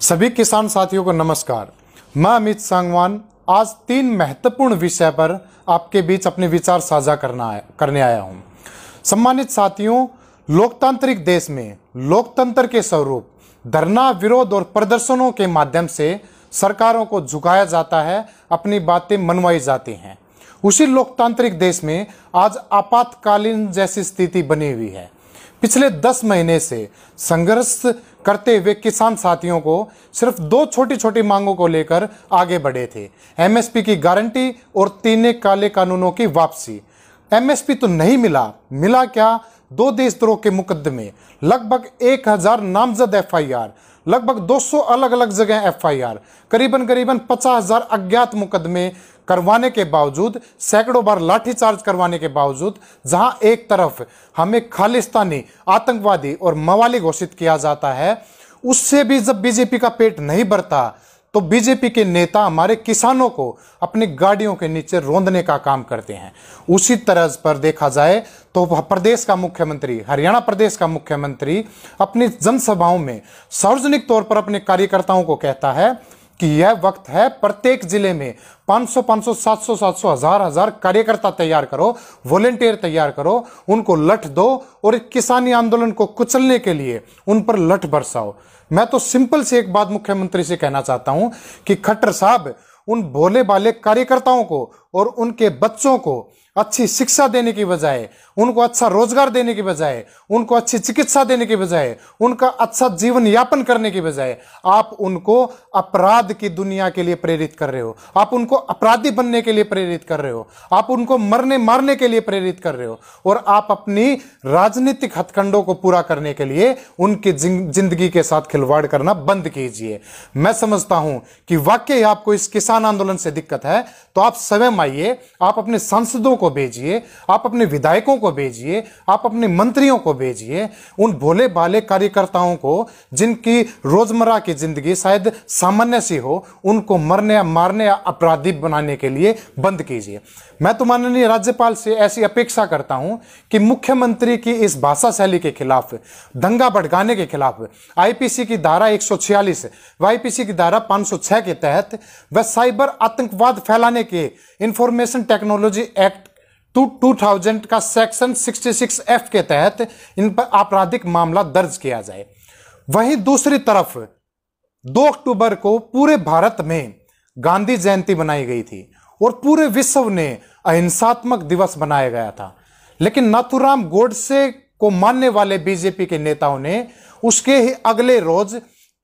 सभी किसान साथियों को नमस्कार। मैं अमित सांगवान आज 3 महत्वपूर्ण विषय पर आपके बीच अपने विचार साझा करने आया हूं। सम्मानित साथियों, लोकतांत्रिक देश में लोकतंत्र के स्वरूप धरना, विरोध और प्रदर्शनों के माध्यम से सरकारों को झुकाया जाता है, अपनी बातें मनवाई जाती हैं। उसी लोकतांत्रिक देश में आज आपातकालीन जैसी स्थिति बनी हुई है। पिछले 10 महीने से संघर्ष करते हुए किसान साथियों को सिर्फ 2 छोटी छोटी मांगों को लेकर आगे बढ़े थे। एमएसपी की गारंटी और 3 काले कानूनों की वापसी। एमएसपी तो नहीं मिला क्या? 2 देशद्रोह के मुकदमे, लगभग 1000 नामजद एफआईआर, लगभग 200 अलग अलग जगह एफआईआर, करीबन 50,000 अज्ञात मुकदमे करवाने के बावजूद, सैकड़ों बार लाठीचार्ज करवाने के बावजूद, जहां एक तरफ हमें खालिस्तानी, आतंकवादी और मवाली घोषित किया जाता है, उससे भी जब बीजेपी का पेट नहीं भरता तो बीजेपी के नेता हमारे किसानों को अपनी गाड़ियों के नीचे रौंदने का काम करते हैं। उसी तरह पर देखा जाए तो प्रदेश का मुख्यमंत्री, हरियाणा प्रदेश का मुख्यमंत्री अपनी जनसभाओं में सार्वजनिक तौर पर अपने कार्यकर्ताओं को कहता है कि यह वक्त है, प्रत्येक जिले में 500, 700, 1000 कार्यकर्ता तैयार करो, वॉलेंटियर तैयार करो, उनको लठ दो और किसानी आंदोलन को कुचलने के लिए उन पर लठ बरसाओ। मैं तो सिंपल से एक बात मुख्यमंत्री से कहना चाहता हूं कि खट्टर साहब, उन भोले भाले कार्यकर्ताओं को और उनके बच्चों को अच्छी शिक्षा देने की बजाय, उनको अच्छा रोजगार देने की बजाय, उनको अच्छी चिकित्सा देने की बजाय, उनका अच्छा जीवन यापन करने की बजाय आप उनको अपराध की दुनिया के लिए प्रेरित कर रहे हो। आप उनको अपराधी बनने के लिए प्रेरित कर रहे हो। आप उनको मरने मारने के लिए प्रेरित कर रहे हो। और आप अपनी राजनीतिक हथकंडों को पूरा करने के लिए उनकी जिंदगी के साथ खिलवाड़ करना बंद कीजिए। मैं समझता हूं कि वाकई आपको इस किसान आंदोलन से दिक्कत है तो आप स्वयं आइए, आप अपने सांसदों को भेजिए, आप अपने विधायकों को भेजिए, आप अपने मंत्रियों को भेजिए। उन भोले भाले कार्यकर्ताओं को जिनकी रोजमर्रा की जिंदगी शायद सामान्य सी हो, उनको मरने या मारने या अपराधी बनाने के लिए बंद कीजिए। मैं तो माननीय राज्यपाल से ऐसी अपेक्षा करता हूं कि मुख्यमंत्री की इस भाषा शैली के खिलाफ, दंगा भड़काने के खिलाफ आईपीसी की धारा 146 व आईपीसी की धारा 506 के तहत व साइबर आतंकवाद फैलाने के इंफॉर्मेशन टेक्नोलॉजी एक्ट 2000 का सेक्शन 66F के तहत इन पर आपराधिक मामला दर्ज किया जाए। वहीं दूसरी तरफ 2 अक्टूबर को पूरे भारत में गांधी जयंती बनाई गई थी और पूरे विश्व ने अहिंसात्मक दिवस बनाया गया था। लेकिन नाथूराम गोडसे को मानने वाले बीजेपी के नेताओं ने उसके ही अगले रोज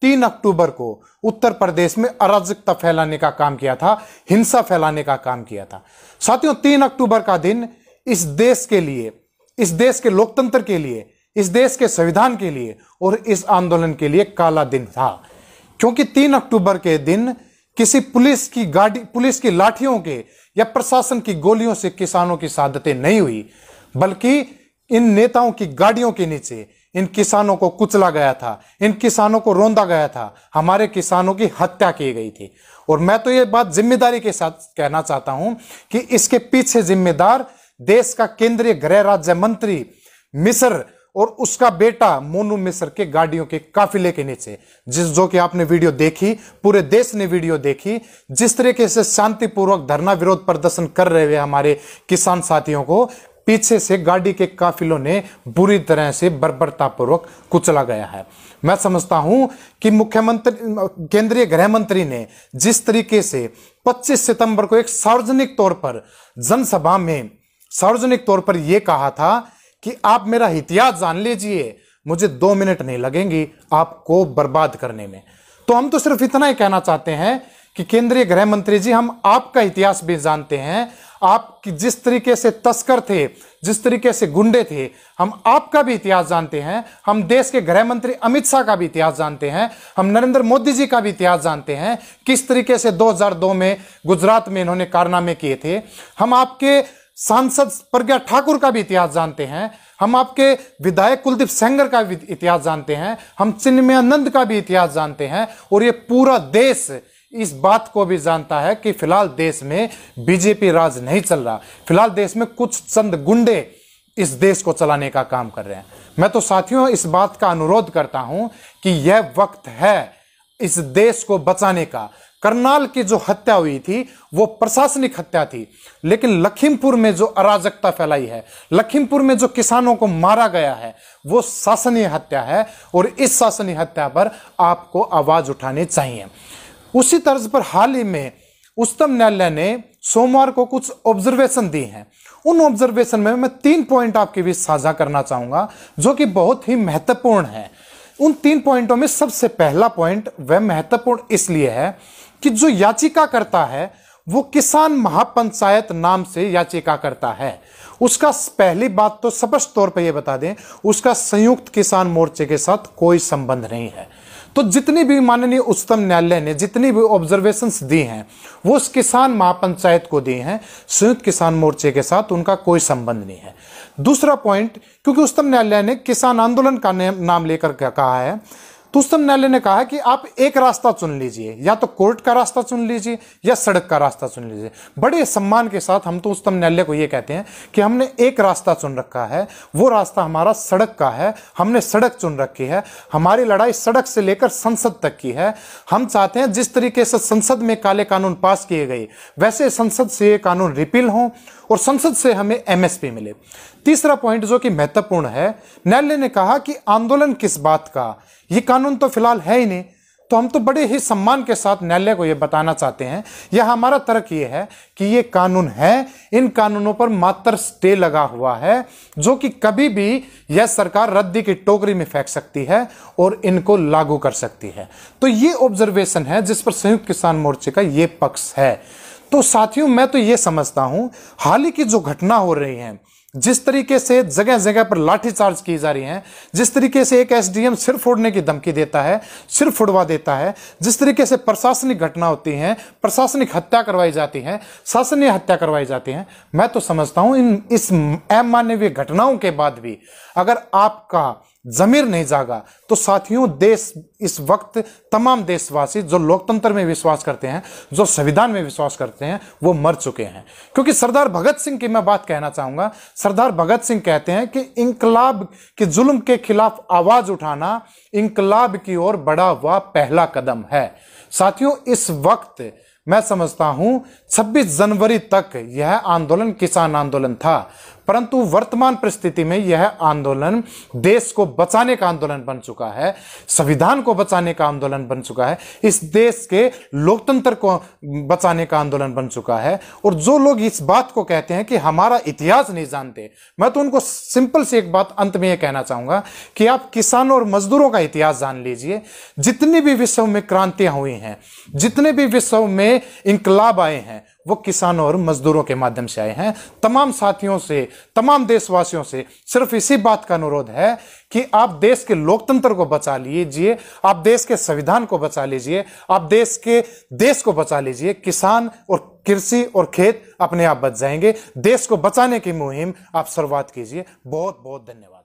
3 अक्टूबर को उत्तर प्रदेश में अराजकता फैलाने का काम किया था, हिंसा फैलाने का काम किया था। साथियों, 3 अक्टूबर का दिन इस देश के लिए, इस देश के लोकतंत्र के लिए, इस देश के संविधान के लिए और इस आंदोलन के लिए काला दिन था। क्योंकि 3 अक्टूबर के दिन किसी पुलिस की लाठियों के या प्रशासन की गोलियों से किसानों की शहादतें नहीं हुई, बल्कि इन नेताओं की गाड़ियों के नीचे इन किसानों को कुचला गया था, इन किसानों को रौंदा गया था, हमारे किसानों की हत्या की गई थी। और मैं तो ये बात जिम्मेदारी के साथ कहना चाहता हूं कि इसके पीछे जिम्मेदार देश का केंद्रीय गृह राज्य मंत्री मिश्र और उसका बेटा मोनू मिश्र के गाड़ियों के काफिले के नीचे, जो कि आपने वीडियो देखी, पूरे देश ने वीडियो देखी, जिस तरीके से शांतिपूर्वक धरना विरोध प्रदर्शन कर रहे हुए हमारे किसान साथियों को पीछे से गाड़ी के काफिलों ने बुरी तरह से बर्बरतापूर्वक कुचला गया है। मैं समझता हूं कि केंद्रीय गृह मंत्री ने जिस तरीके से 25 सितंबर को एक सार्वजनिक तौर पर जनसभा में सार्वजनिक तौर पर यह कहा था कि आप मेरा इतिहास जान लीजिए, मुझे 2 मिनट नहीं लगेंगी आपको बर्बाद करने में। तो हम तो सिर्फ इतना ही कहना चाहते हैं कि केंद्रीय गृह मंत्री जी, हम आपका इतिहास भी जानते हैं। आप जिस तरीके से तस्कर थे, जिस तरीके से गुंडे थे, हम आपका भी इतिहास जानते हैं। हम देश के गृह मंत्री अमित शाह का भी इतिहास जानते हैं। हम नरेंद्र मोदी जी का भी इतिहास जानते हैं, किस तरीके से 2002 में गुजरात में इन्होंने कारनामे किए थे। हम आपके सांसद प्रज्ञा ठाकुर का भी इतिहास जानते हैं। हम आपके विधायक कुलदीप सेंगर का भी इतिहास जानते हैं। हम चिन्मयानंद का भी इतिहास जानते हैं। और ये पूरा देश इस बात को भी जानता है कि फिलहाल देश में बीजेपी राज नहीं चल रहा, फिलहाल देश में कुछ चंद गुंडे इस देश को चलाने का काम कर रहे हैं। मैं तो साथियों इस बात का अनुरोध करता हूं कि यह वक्त है इस देश को बचाने का। करनाल की जो हत्या हुई थी वो प्रशासनिक हत्या थी, लेकिन लखीमपुर में जो अराजकता फैलाई है, लखीमपुर में जो किसानों को मारा गया है, वो शासनीय हत्या है और इस शासनीय हत्या पर आपको आवाज उठानी चाहिए। उसी तर्ज पर हाल ही में उच्चतम न्यायालय ने सोमवार को कुछ ऑब्जर्वेशन दी हैं। उन ऑब्जर्वेशन में मैं 3 पॉइंट आपके बीच साझा करना चाहूंगा जो कि बहुत ही महत्वपूर्ण है। उन 3 पॉइंटों में सबसे पहला पॉइंट वह महत्वपूर्ण इसलिए है कि जो याचिका करता है वो किसान महापंचायत नाम से याचिका करता है। उसका पहली बात तो स्पष्ट तौर पर यह बता दें, उसका संयुक्त किसान मोर्चे के साथ कोई संबंध नहीं है। तो जितनी भी माननीय उच्चतम न्यायालय ने जितनी भी ऑब्जर्वेशंस दी हैं वो उस किसान महापंचायत को दी हैं, संयुक्त किसान मोर्चे के साथ उनका कोई संबंध नहीं है। दूसरा पॉइंट, क्योंकि उच्चतम न्यायालय ने किसान आंदोलन का नाम लेकर कहा है, तो उच्चतम न्यायालय ने कहा कि आप एक रास्ता चुन लीजिए, या तो कोर्ट का रास्ता चुन लीजिए या सड़क का रास्ता चुन लीजिए। बड़े सम्मान के साथ हम तो उच्चतम न्यायालय को यह कहते हैं कि हमने एक रास्ता चुन रखा है, वो रास्ता हमारा सड़क का है, हमने सड़क चुन रखी है। हमारी लड़ाई सड़क से लेकर संसद तक की है। हम चाहते हैं जिस तरीके से संसद में काले कानून पास किए गए वैसे संसद से ये कानून रिपील हो और संसद से हमें एमएसपी मिले। तीसरा पॉइंट जो कि महत्वपूर्ण है, न्यायालय ने कहा कि आंदोलन किस बात का, ये कानून तो फिलहाल है ही नहीं। तो हम तो बड़े ही सम्मान के साथ न्यायालय को यह बताना चाहते हैं, यह हमारा तर्क ये है कि ये कानून है, इन कानूनों पर मात्र स्टे लगा हुआ है जो कि कभी भी यह सरकार रद्दी की टोकरी में फेंक सकती है और इनको लागू कर सकती है। तो ये ऑब्जर्वेशन है जिस पर संयुक्त किसान मोर्चे का ये पक्ष है। तो साथियों, मैं तो ये समझता हूं हाल ही की जो घटना हो रही है, जिस तरीके से जगह जगह पर लाठीचार्ज की जा रही है, जिस तरीके से एक एसडीएम सिर फोड़ने की धमकी देता है, सिर फोड़वा देता है, जिस तरीके से प्रशासनिक घटना होती है, प्रशासनिक हत्या करवाई जाती है, शासनीय हत्या करवाई जाती है, मैं तो समझता हूं इस अमानवीय घटनाओं के बाद भी अगर आपका जमीर नहीं जागा तो साथियों, देश इस वक्त तमाम देशवासी जो लोकतंत्र में विश्वास करते हैं, जो संविधान में विश्वास करते हैं, वो मर चुके हैं। क्योंकि सरदार भगत सिंह की मैं बात कहना चाहूंगा। सरदार भगत सिंह कहते हैं कि इंकलाब के जुल्म के खिलाफ आवाज उठाना इंकलाब की ओर बढ़ा हुआ पहला कदम है। साथियों, इस वक्त मैं समझता हूं 26 जनवरी तक यह आंदोलन किसान आंदोलन था, परंतु वर्तमान परिस्थिति में यह आंदोलन देश को बचाने का आंदोलन बन चुका है, संविधान को बचाने का आंदोलन बन चुका है, इस देश के लोकतंत्र को बचाने का आंदोलन बन चुका है। और जो लोग इस बात को कहते हैं कि हमारा इतिहास नहीं जानते, मैं तो उनको सिंपल सी एक बात अंत में यह कहना चाहूंगा कि आप किसानों और मजदूरों का इतिहास जान लीजिए। जितनी भी विश्व में क्रांतियां हुई हैं, जितने भी विश्व में इंकलाब आए हैं, वो किसानों और मजदूरों के माध्यम से आए हैं। तमाम साथियों से, तमाम देशवासियों से सिर्फ इसी बात का अनुरोध है कि आप देश के लोकतंत्र को बचा लीजिए, आप देश के संविधान को बचा लीजिए, आप देश को बचा लीजिए। किसान और कृषि और खेत अपने आप बच जाएंगे। देश को बचाने की मुहिम आप शुरुआत कीजिए। बहुत बहुत धन्यवाद।